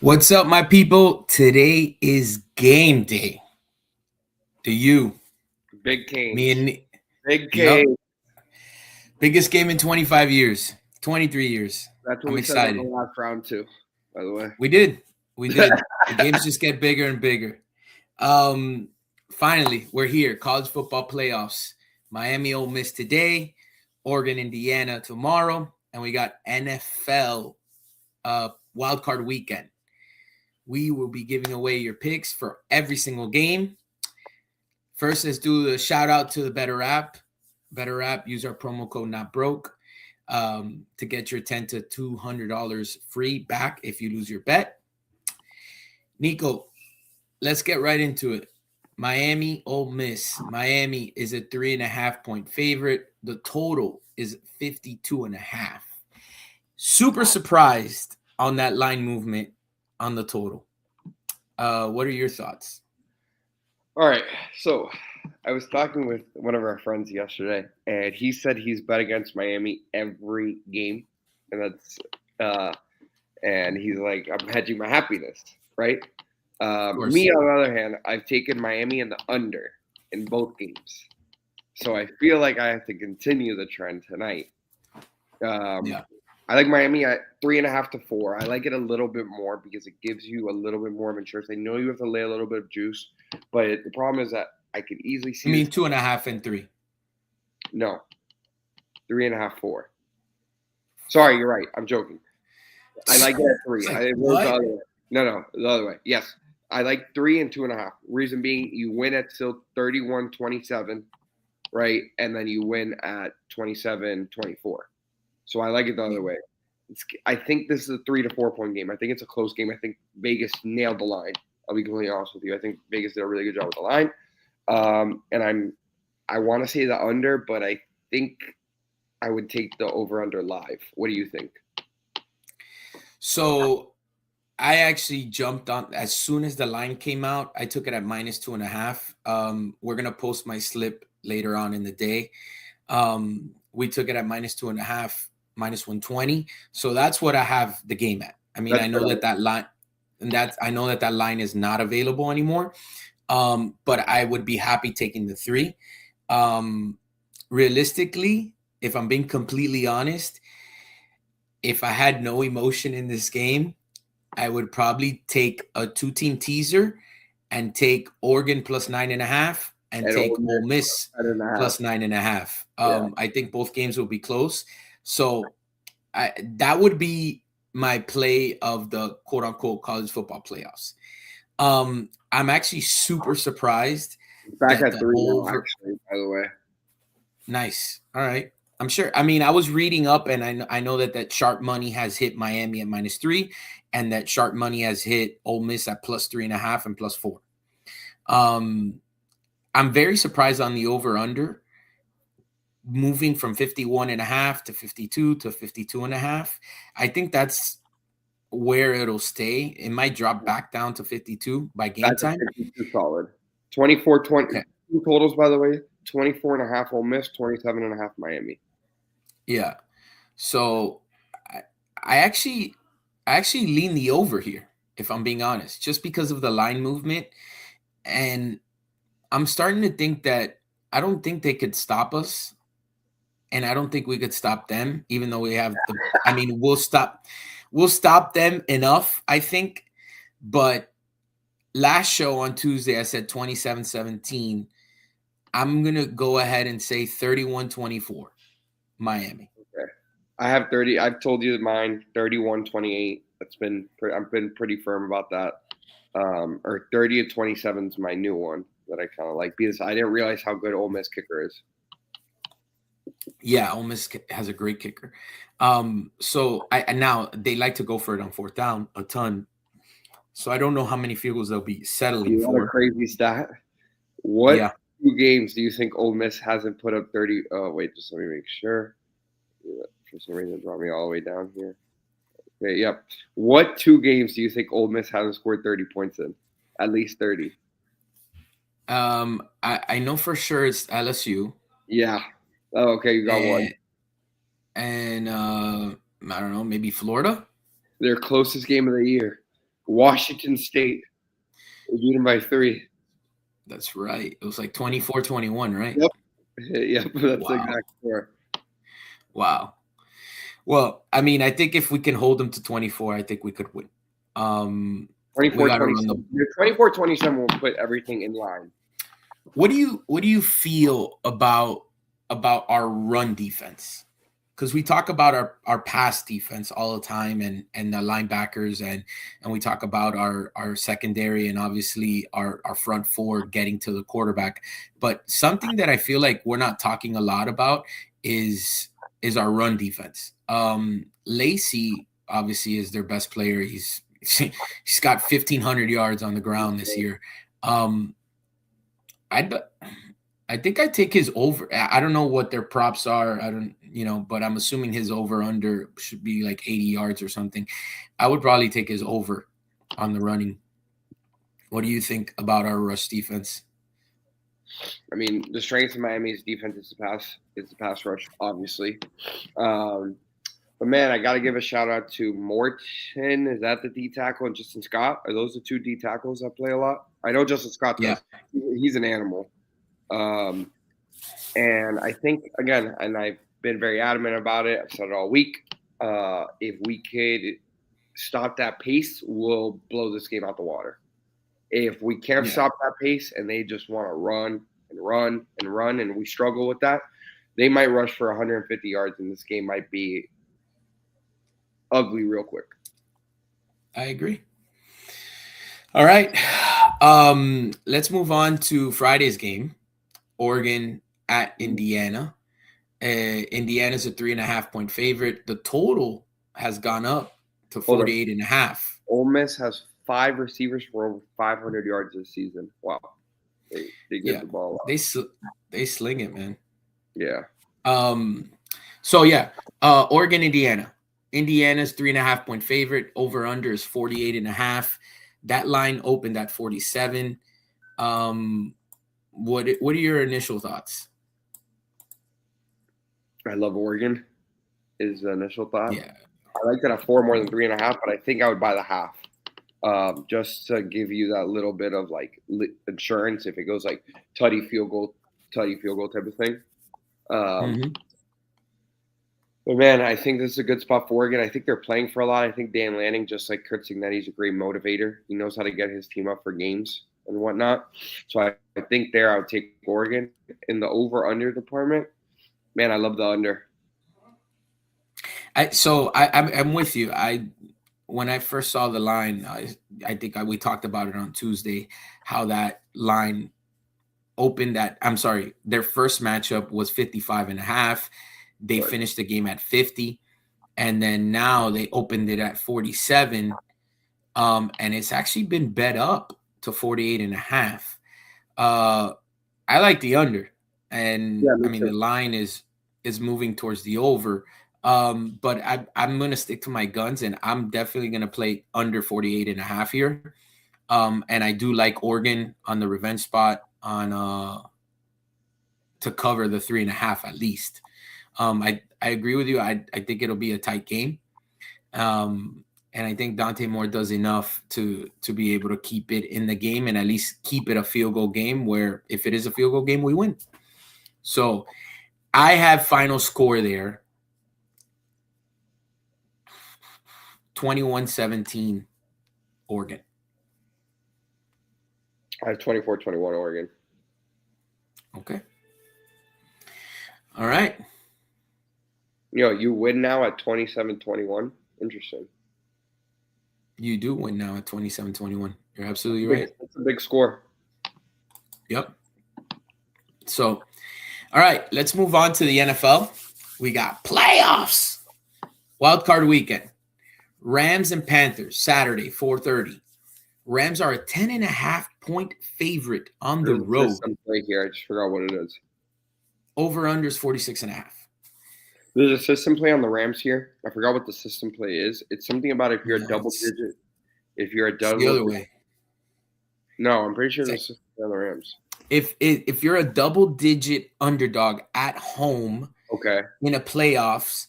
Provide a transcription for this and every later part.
What's up, my people? Today is game day. Do you? Big Me Canes. and Big Yup. Canes. Biggest game in 25 years, 23 years. That's what I'm we said about the excited. last round too, by the way. We did. We did. The games just get bigger and bigger. Um, Finally, we're here. College football playoffs. Miami Ole Miss today, Oregon, Indiana tomorrow, and we got NFL wild card weekend. We will be giving away your picks for every single game. First, let's do the shout out to the Better app. Better app, use our promo code Not Broke to get your $10 to $200 free back if you lose your bet. Nico, let's get right into it. Miami, Ole Miss. Miami is a 3.5-point favorite. The total is 52.5. Super surprised on that line movement on the total. What are your thoughts? All right. So I was talking with one of our friends yesterday, and he said he's bet against Miami every game. And that's and he's like, I'm hedging my happiness, right? Me, on the other hand, I've taken Miami in the under in both games. So I feel like I have to continue the trend tonight. Yeah. I like Miami at 3.5 to 4. I like it a little bit more because it gives you a little bit more of insurance. I know you have to lay a little bit of juice, but the problem is that I could easily see. I mean, 2.5 and 3. No, 3.5, 4. Sorry, you're right. I'm joking. I like it at 3. Like, I what? the other way. No, the other way. Yes, I like 3 and 2.5. Reason being, you win at still 31-27, right, and then you win at 27-24. So I like it the other way. I think this is a 3 to 4 point game. I think it's a close game. I think Vegas nailed the line. I'll be completely honest with you. I think Vegas did a really good job with the line. And I want to say the under, but I think I would take the over under live. What do you think? So I actually jumped on as soon as the line came out. I took it at -2.5. We're gonna post my slip later on in the day. We took it at -2.5, -120. So that's what I have the game at. I mean, I know that line, and I know that line is not available anymore. But I would be happy taking the 3. Realistically, if I'm being completely honest, if I had no emotion in this game, I would probably take a 2-team teaser and take Oregon plus 9.5 and take Ole Miss plus 9.5. I think both games will be close. So that would be my play of the quote unquote college football playoffs. I'm actually super surprised. Back at 3 now, actually, by the way. Nice. All right. I'm sure. I mean, I was reading up, and I know that Sharp Money has hit Miami at -3, and that Sharp Money has hit Ole Miss at +3.5 and +4. I'm very surprised on the over/under moving from 51.5 to 52 to 52.5. I think that's where it'll stay. It might drop back down to 52 by game time. 52 solid. 24-20 okay. Totals, by the way. 24.5 Ole Miss, 27.5 Miami. Yeah. So I actually lean the over here, if I'm being honest, just because of the line movement. And I'm starting to think that I don't think they could stop us. And I don't think we could stop them, even though we have I mean, we'll stop them enough, I think. But last show on Tuesday, I said 27-17. I'm going to go ahead and say 31-24, Miami. Okay. I have 30. I've told you mine, 31-28. I've been pretty firm about that. Or 30-27 is my new one that I kind of like because I didn't realize how good Ole Miss kicker is. Yeah, Ole Miss has a great kicker. So now they like to go for it on 4th down a ton. So I don't know how many field goals they'll be settling for. A crazy stat. What 2 games do you think Ole Miss hasn't put up 30? Oh, wait, just let me make sure. For some reason, it brought me all the way down here. Okay, yep. What 2 games do you think Ole Miss hasn't scored 30 points in? At least 30. I know for sure it's LSU. Yeah. Oh, okay, you got one. And I don't know, maybe Florida? Their closest game of the year. Washington State. We beat them by 3. That's right. It was like 24-21, right? Yep. Yep. That's Wow. the exact score. Wow. Well, I mean, I think if we can hold them to 24, I think we could win. 24-27. 24-27 will put everything in line. What do you feel about our run defense? Because we talk about our pass defense all the time, and the linebackers, and we talk about our secondary, and obviously our front four getting to the quarterback. But something that I feel like we're not talking a lot about is our run defense. Lacey obviously is their best player. He's got 1,500 yards on the ground this year. I think I take his over. I don't know what their props are. I don't, but I'm assuming his over under should be like 80 yards or something. I would probably take his over on the running. What do you think about our rush defense? I mean, the strength of Miami's defense is the pass rush, obviously. But man, I got to give a shout out to Morton. Is that the D tackle, and Justin Scott? Are those the two D tackles that play a lot? I know Justin Scott does. Yeah. He's an animal. And I think, again, and I've been very adamant about it, I've said it all week, if we could stop that pace, we'll blow this game out the water. If we can't stop that pace and they just want to run and run and run, and we struggle with that, they might rush for 150 yards, and this game might be ugly real quick. I agree. All right. Let's move on to Friday's game. Oregon at Indiana. Indiana's a 3.5-point favorite. The total has gone up to 48.5. Ole Miss has 5 receivers for over 500 yards this season. Wow. They get the ball out. They sling it, man. Yeah. Oregon, Indiana. Indiana's 3.5-point favorite. Over under is 48.5. That line opened at 47. What are your initial thoughts? I love Oregon. Is the initial thought. Yeah. I like that at 4 more than 3.5, but I think I would buy the half. Just to give you that little bit of like insurance if it goes like tutty field goal type of thing. But man, I think this is a good spot for Oregon. I think they're playing for a lot. I think Dan Lanning, just like Kurt Cignetti, is a great motivator. He knows how to get his team up for games and whatnot. So I think there I would take Oregon. In the over-under department, man, I love the under. I'm with you. When I first saw the line, I think we talked about it on Tuesday, how that line opened at, their first matchup was 55.5. They finished the game at 50, and then now they opened it at 47, and it's actually been bet up to 48.5. I like the under, and the line is moving towards the over. But I'm going to stick to my guns, and I'm definitely going to play under 48.5 here. And I do like Oregon on the revenge spot to cover the 3.5 at least. I agree with you. I think it'll be a tight game. And I think Dante Moore does enough to be able to keep it in the game and at least keep it a field goal game, where if it is a field goal game, we win. So I have final score there. 21-17 Oregon. I have 24-21 Oregon. Okay. All right. You win now at 27-21. Interesting. You do win now at 27-21. You're absolutely right. That's a big score. Yep. So, all right, let's move on to the NFL. We got playoffs. Wild card weekend. Rams and Panthers, Saturday, 4:30. Rams are a 10.5-point favorite on the road. Right here, I just forgot what it is. Over under is 46.5. There's a system play on the Rams here. I forgot what the system play is. It's something about if you're a double digit. If you're a double. The other way. No, I'm pretty sure there's a system on the Rams. If you're a double digit underdog at home, okay, in a playoffs,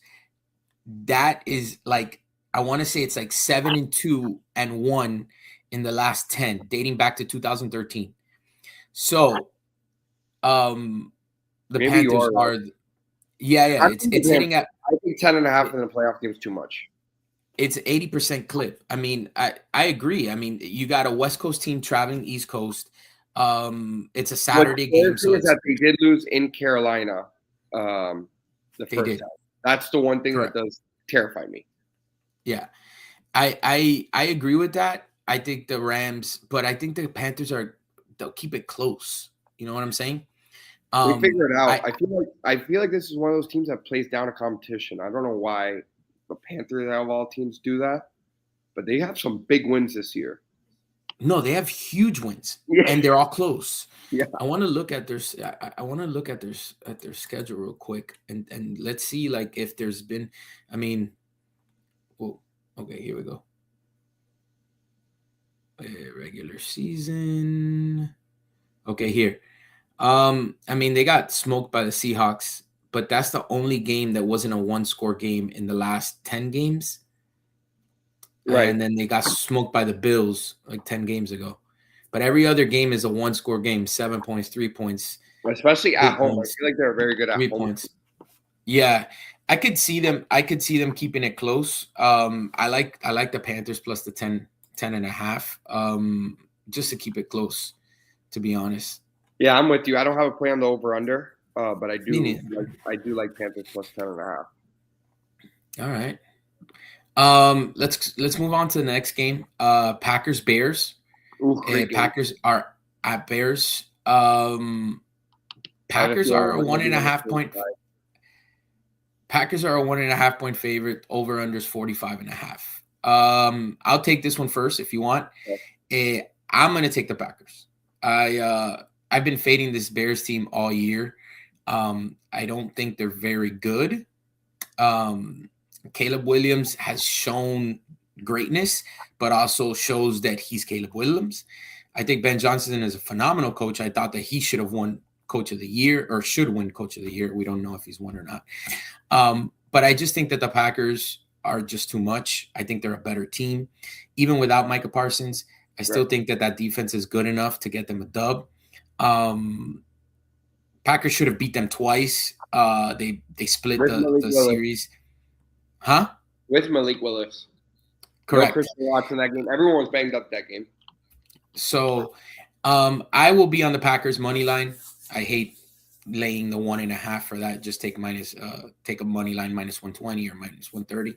that is like I want to say it's like 7-2 and 1 in the last 10, dating back to 2013. So, the Maybe you Panthers are right. are, yeah. I think It's hitting at I think 10.5 in the playoff game is too much. it's 80% clip. I mean, I agree. I mean, you got a West Coast team traveling East Coast. It's a What Saturday game, scares so me is it's that they did lose in Carolina, the they first did. half. That's the one thing that Correct. does terrify me. Yeah. I agree with that. I think the Rams, but I think the Panthers they'll keep it close. You know what I'm saying? We figure it out. I I feel like this is one of those teams that plays down a competition. I don't know why the Panthers out of all teams do that, but they have some big wins this year. No, they have huge wins, Yeah, and they're all close. yeah. I want to look at I want to look at their schedule real quick, and let's see like if there's been. I mean, well, okay, here we go. Regular season. Okay, here. I mean, they got smoked by the Seahawks, but that's the only game that wasn't a one-score game in the last 10 games. Right. And then they got smoked by the Bills like 10 games ago. But every other game is a one-score game, 7 points, 3 points, Especially at 8 home. I points, feel like they're very good at 3 home. points. Yeah, I could see them keeping it close. I like the Panthers plus the 10 and a half. Just to keep it close, to be honest. Yeah, I'm with you. I don't have a play on the over under, but Me neither. I do like Panthers plus 10.5. All right. Let's move on to the next game. Packers Bears. Ooh, great game. Packers are at Bears. Packers are a 1.5 point. Packers are a 1.5 point favorite. Over under is 45.5. I'll take this one first if you want. I'm gonna take the Packers. I've been fading this Bears team all year. I don't think they're very good. Caleb Williams has shown greatness, but also shows that he's Caleb Williams. I think Ben Johnson is a phenomenal coach. I thought that he should have won Coach of the Year or should win Coach of the Year. We don't know if he's won or not. But I just think that the Packers are just too much. I think they're a better team. Even without Micah Parsons, I still think that defense is good enough to get them a dub. Packers should have beat them twice. They split the series. Huh? With Malik Willis. Correct. No Christian Watson that game. Everyone was banged up that game. So I will be on the Packers money line. I hate laying the 1.5 for that. Just take a money line minus 120 or minus 130.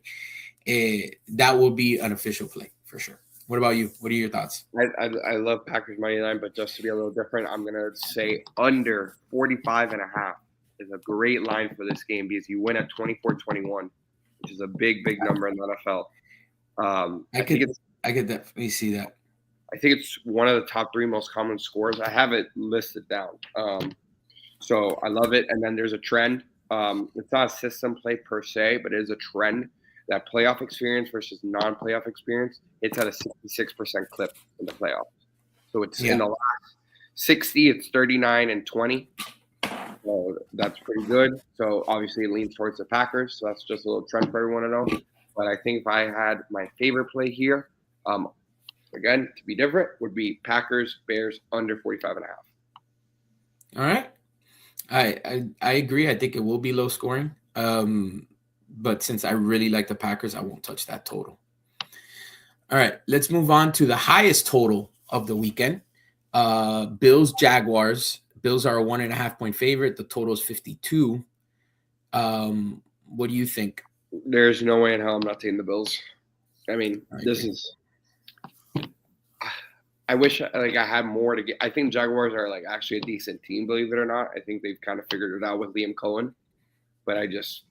That will be an official play for sure. What about you? What are your thoughts? I love Packers money line, but just to be a little different, I'm gonna say under 45.5 is a great line for this game because you win at 24-21, which is a big number in the NFL. I could definitely see that. I think it's one of the top 3 most common scores. I have it listed down. So I love it. And then there's a trend. It's not a system play per se, but it is a trend that playoff experience versus non-playoff experience. It's at a 66% clip in the playoffs. So it's in the last 60, it's 39-20. So that's pretty good. So obviously it leans towards the Packers. So that's just a little trend for everyone to know. But I think if I had my favorite play here, again, to be different, would be Packers, Bears under 45.5. All right. I agree. I think it will be low scoring. But since I really like the Packers, I won't touch that total. All right. Let's move on to the highest total of the weekend. Bills, Jaguars. Bills are a 1.5 point favorite. The total is 52. What do you think? There's no way in hell I'm not taking the Bills. I mean, I wish I had more to get. I think Jaguars are actually a decent team, believe it or not. I think they've kind of figured it out with Liam Cohen, but there's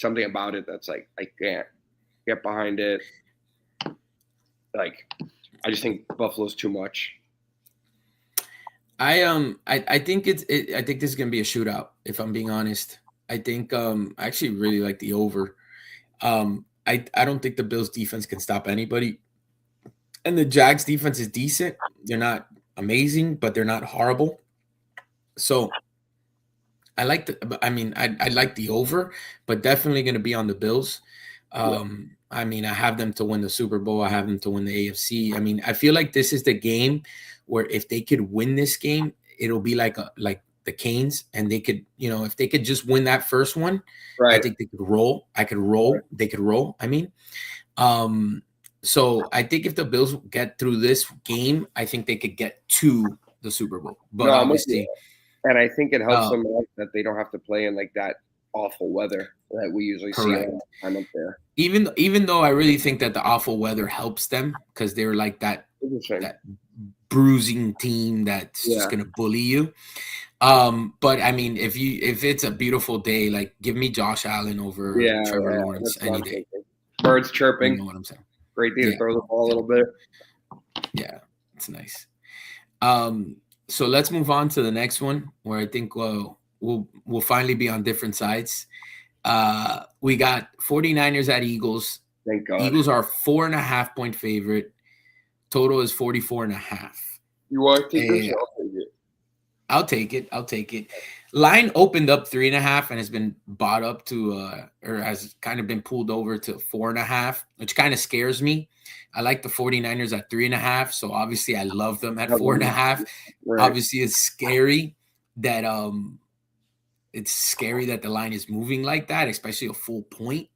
something about it that's I can't get behind it. I just think Buffalo's too much. I think I think this is gonna be a shootout. If I'm being honest, I think I actually really like the over. I don't think the Bills defense can stop anybody. And the Jags defense is decent. They're not amazing, but they're not horrible. So I like the over, but definitely going to be on the Bills. I mean, I have them to win the Super Bowl. I have them to win the AFC. I mean, I feel like this is the game where if they could win this game, it'll be like the Canes, and they could, if they could just win that first one, I Right. think they could roll. I could roll. Right. They could roll. I mean, so I think if the Bills get through this game, I think they could get to the Super Bowl. But No, I'm with you. obviously, And I think it helps them out that they don't have to play in like that awful weather that we usually see all the time up there. Even though I really think that the awful weather helps them because they're like that bruising team that's just gonna bully you. But I mean, if it's a beautiful day, like give me Josh Allen over Trevor Lawrence any day. Birds chirping. You know what I'm saying? Great day to throw the ball a little bit. Yeah, it's nice. So let's move on to the next one where I think we'll finally be on different sides. We got 49ers at Eagles. Thank God. Eagles are 4.5-point favorite. Total is 44.5. You want to take this? I'll take it. Line opened up 3.5 and has been bought up to or has kind of been pulled over to 4.5, which kind of scares me. I like the 49ers at 3.5, so obviously I love them at 4.5. Right. Obviously, it's scary that the line is moving like that, especially a full point.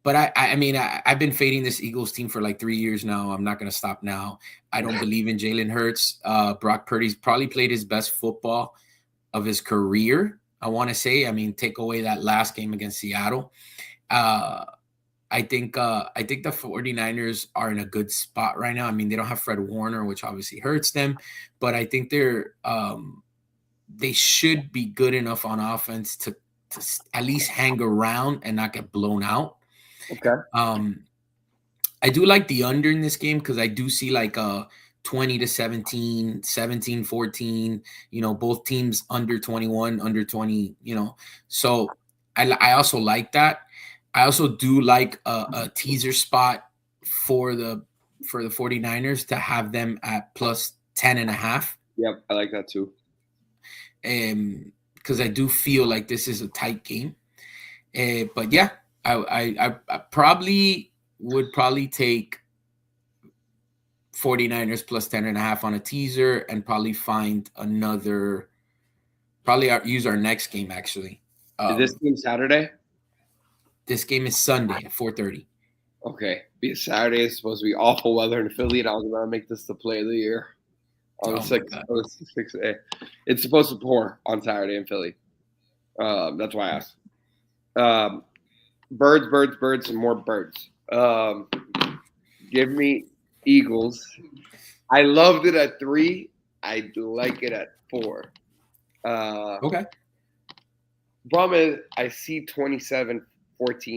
But I mean, I've been fading this Eagles team for like 3 years now. I'm not going to stop now. I don't believe in Jalen Hurts. Brock Purdy's probably played his best football of his career, I want to say. I mean, take away that last game against Seattle. I think the 49ers are in a good spot right now. I mean, they don't have Fred Warner, which obviously hurts them, but I think they should be good enough on offense to at least hang around and not get blown out. Okay. I do like the under in this game because I do see like 20-17, 17-14, both teams under 21, under 20, So I also like that. I also do like a teaser spot for the 49ers to have them at plus 10.5. Yep, I like that too. Because I do feel like this is a tight game. But yeah, I would probably take 49ers plus 10.5 on a teaser and probably find another. Probably use our next game actually. Is this game Saturday? This game is Sunday at 4:30. Okay, because Saturday is supposed to be awful weather in Philly, and I was going to make this the play of the year. On the 6th. It's supposed to pour on Saturday in Philly. That's why I asked. Birds, and more birds. Give me Eagles. I loved it at 3. I like it at 4. Okay. Problem is, I see 27-14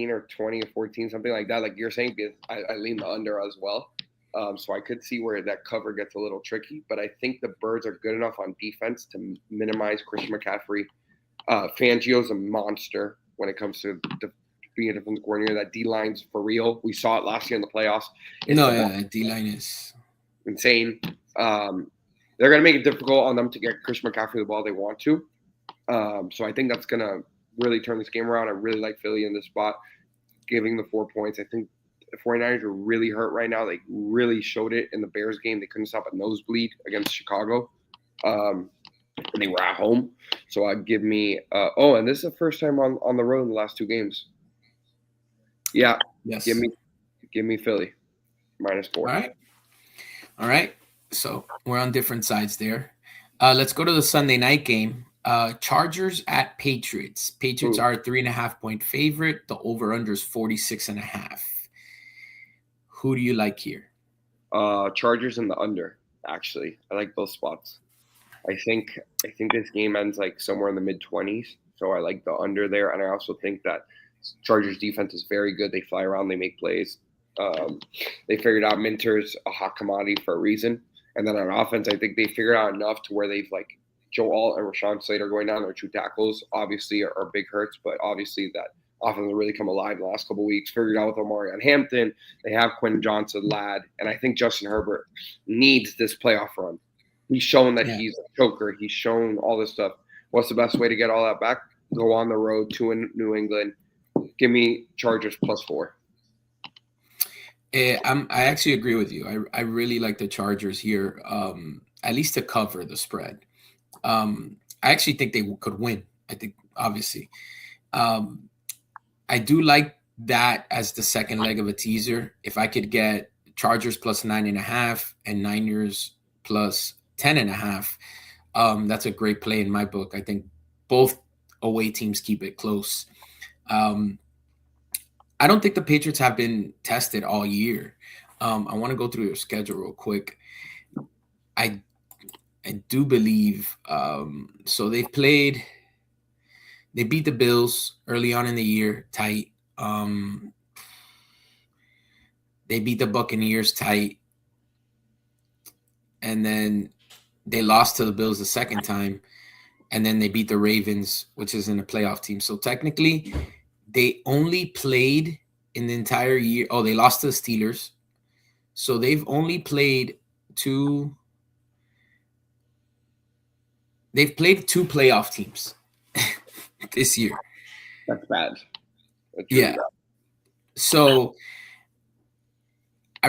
or 20-14, something like that. Like you're saying, because I lean the under as well. So I could see where that cover gets a little tricky, but I think the Birds are good enough on defense to minimize Christian McCaffrey. Fangio's a monster when it comes to being a defensive coordinator. That D-line's for real. We saw it last year in the playoffs. D-line is insane. They're going to make it difficult on them to get Christian McCaffrey the ball they want to. So I think that's going to really turn this game around. I really like Philly in this spot, giving the 4 points. I think the 49ers are really hurt right now. They really showed it in the Bears game. They couldn't stop a nosebleed against Chicago. And they were at home. So I'd give me and this is the first time on the road in the last 2 games. Yeah. Yes. Give me Philly. -4. All right. So we're on different sides there. Let's go to the Sunday night game. Chargers at Patriots. Patriots are a 3.5-point favorite. The over-under is 46.5. Who do you like here? Chargers and the under, actually. I like both spots. I think this game ends like somewhere in the mid-20s, so I like the under there. And I also think that Chargers defense is very good. They fly around, they make plays. They figured out Minter's a hot commodity for a reason. And then on offense, I think they figured out enough to where they've like Joe Alt and Rashawn Slater going down. Their 2 tackles obviously are big hurts, but obviously that offense has really come alive the last couple of weeks. Figured out with Omarion Hampton. They have Quentin Johnson, Ladd, and I think Justin Herbert needs this playoff run. He's shown that he's a choker. He's shown all this stuff. What's the best way to get all that back? Go on the road to New England, Give me Chargers +4. I actually agree with you. I really like the Chargers here, at least to cover the spread. I actually think they could win. I think, obviously. Um, I do like that as the second leg of a teaser. If I could get Chargers +9.5 and Niners +10.5, that's a great play in my book. I think both away teams keep it close. Um, I don't think the Patriots have been tested all year. I want to go through your schedule real quick. I I do believe so. They beat the Bills early on in the year, tight. They beat the Buccaneers tight, and then they lost to the Bills the second time, and then they beat the Ravens, which isn't a playoff team. So technically, they only played in the entire year. Oh, they lost to the Steelers. So they've only played two. They've played two playoff teams this year. That's bad. That's really Yeah. bad. So I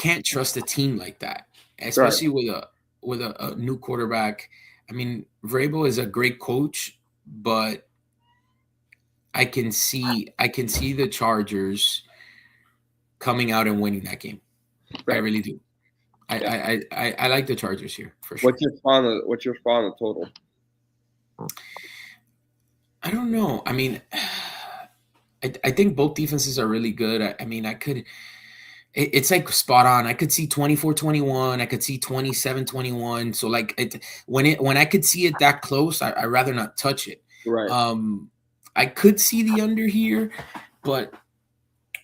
can't trust a team like that, especially with a new quarterback. I mean, Vrabel is a great coach, but I can see the Chargers coming out and winning that game. I really do. I like the Chargers here for sure. What's your spot on the total? I don't know. I mean, I think both defenses are really good. I mean, it's like spot on. I could see 24-21. I could see 27-21. So like when I could see it that close, I'd rather not touch it. Right. I could see the under here, but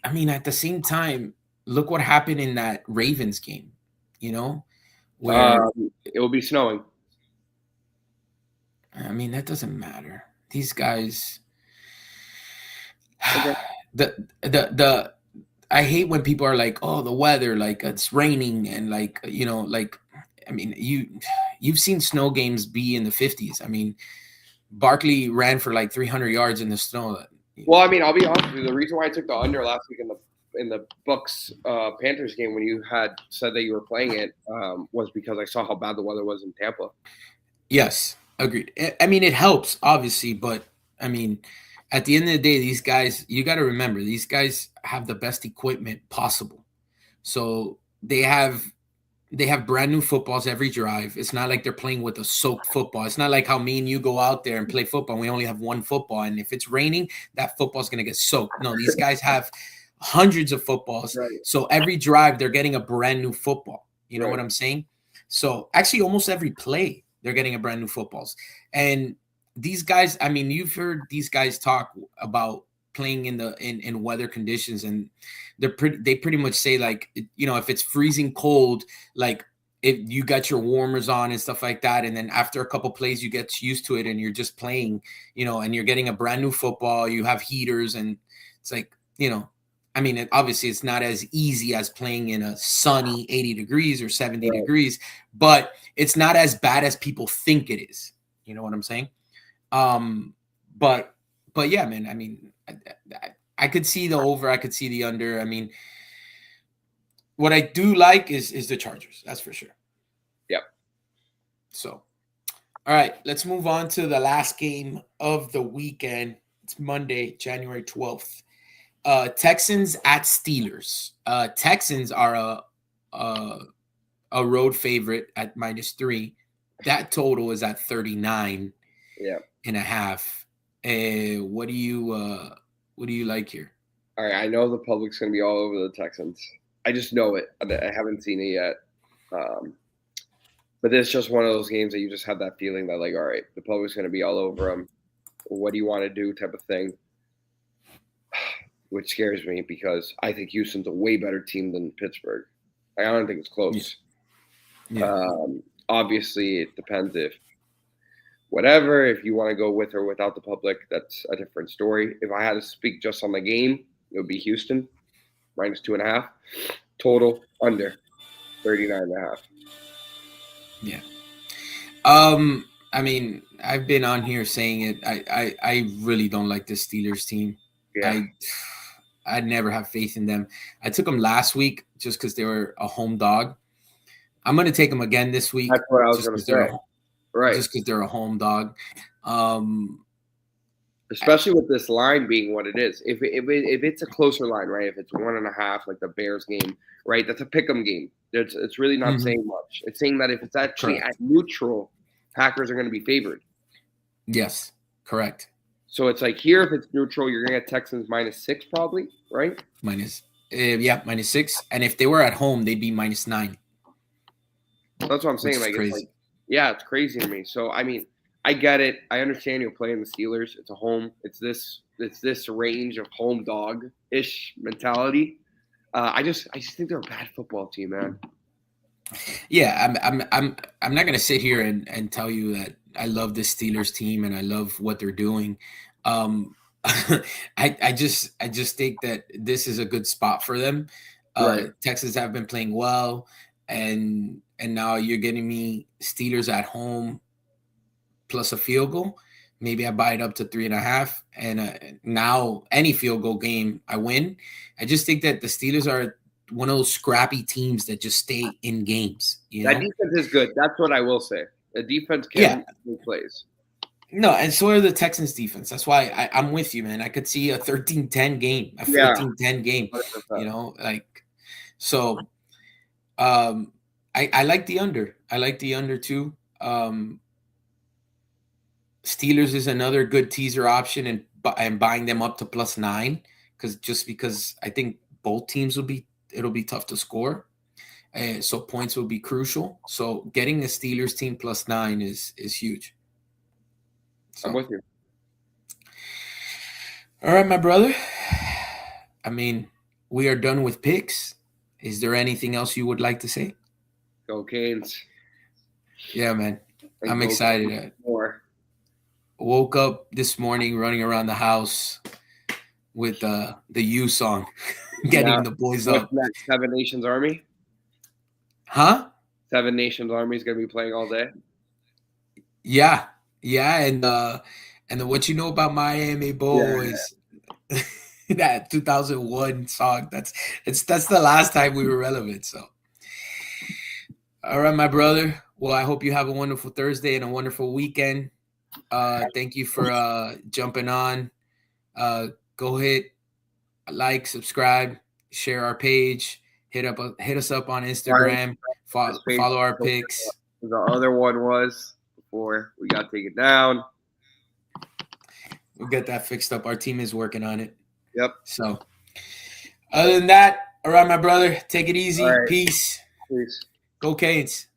I mean, at the same time, look what happened in that Ravens game, where it will be snowing. I mean, that doesn't matter. These guys, Okay. the I hate when people are like, oh, the weather, like it's raining and like, I mean, you've seen snow games be in the 50s. I mean, Barkley ran for like 300 yards in the snow. Well, I mean, I'll be honest with you. The reason why I took the under last week in the Bucks Panthers game when you had said that you were playing it was because I saw how bad the weather was in Tampa. Yes, agreed. I mean, it helps, obviously, but I mean, at the end of the day, these guys, you got to remember, these guys have the best equipment possible. So they have brand new footballs every drive. It's not like they're playing with a soaked football. It's not like how me and you go out there and play football and we only have one football. And if it's raining, that football's going to get soaked. No, these guys have hundreds of footballs. Right. So every drive, they're getting a brand new football. You know what I'm saying? So actually almost every play, they're getting a brand new footballs. And these guys, I mean, you've heard these guys talk about playing in weather conditions, and they pretty much say, like, if it's freezing cold, like if you got your warmers on and stuff like that, and then after a couple plays you get used to it and you're just playing, and you're getting a brand new football, you have heaters, and it's like, I mean, obviously it's not as easy as playing in a sunny 80 degrees or 70 degrees, but it's not as bad as people think it is. You know what I'm saying? But yeah, man, I mean, I could see the over, I could see the under. I mean, what I do like is the Chargers. That's for sure. Yep. So, all right, let's move on to the last game of the weekend. It's Monday, January 12th. Texans at Steelers. Texans are a road favorite at -3. That total is at 39 and a half. What do you like here? All right, I know the public's going to be all over the Texans. I just know it. I haven't seen it yet. But it's just one of those games that you just have that feeling that, like, all right, the public's going to be all over them. What do you want to do type of thing, which scares me because I think Houston's a way better team than Pittsburgh. I don't think it's close. Yeah. Obviously, it depends if you want to go with or without the public, that's a different story. If I had to speak just on the game, it would be Houston, -2.5. Total, under 39.5. Yeah. I mean, I've been on here saying it. I really don't like the Steelers team. Yeah, I'd never have faith in them. I took them last week just because they were a home dog. I'm going to take them again this week. that's what I was just going to 'cause they're say. a- Right. Just because they're a home dog. Um, Especially with this line being what it is. If it's a closer line, right? If it's 1.5, like the Bears game, right? That's a pick'em game. It's really not Mhm. saying much. It's saying that if it's actually Correct. at neutral, Packers are going to be favored. yes, correct. So it's like here, if it's neutral, you're going to get Texans -6 probably, right? -6. And if they were at home, they'd be -9. So that's what I'm Which saying. is Like, crazy. it's crazy to me. So I mean, I get it. I understand you're playing the Steelers. It's a home. It's this range of home dog ish mentality. I just think they're a bad football team, man. Yeah, I'm not gonna sit here and tell you that I love the Steelers team and I love what they're doing. I just think that this is a good spot for them. Right. Texas have been playing well, and now you're getting me Steelers at home plus a field goal. Maybe I buy it up to 3.5, and now any field goal game I win. I just think that the Steelers are one of those scrappy teams that just stay in games. You That know? defense is good. That's what I will say. The defense can make plays. No, and so are the Texans defense. That's why I'm with you, man. I could see a 13-10 game, a Yeah. 14-10 game, 100%. you know, like so I like the under. I like the under too. Steelers is another good teaser option and buying them up to +9 because I think both teams it'll be tough to score. So points will be crucial. So getting the Steelers team +9 is huge. So. I'm with you. All right, my brother. I mean, we are done with picks. Is there anything else you would like to say? Go Canes. Yeah, man. And I'm go excited. More. Woke up this morning running around the house with the U song, getting the boys What's up. next? Seven Nations Army? Huh? Seven Nations Army is going to be playing all day? Yeah. Yeah, and what you know about Miami Boys, that 2001 song, that's the last time we were relevant. So, all right, my brother. Well, I hope you have a wonderful Thursday and a wonderful weekend. Thank you for jumping on. Go hit like, subscribe, share our page, hit us up on Instagram, follow our picks. The other one was before we got taken down. We'll get that fixed up. Our team is working on it. Yep. So, other than that, all right, my brother, take it easy. All right. Peace. Peace. Go Canes.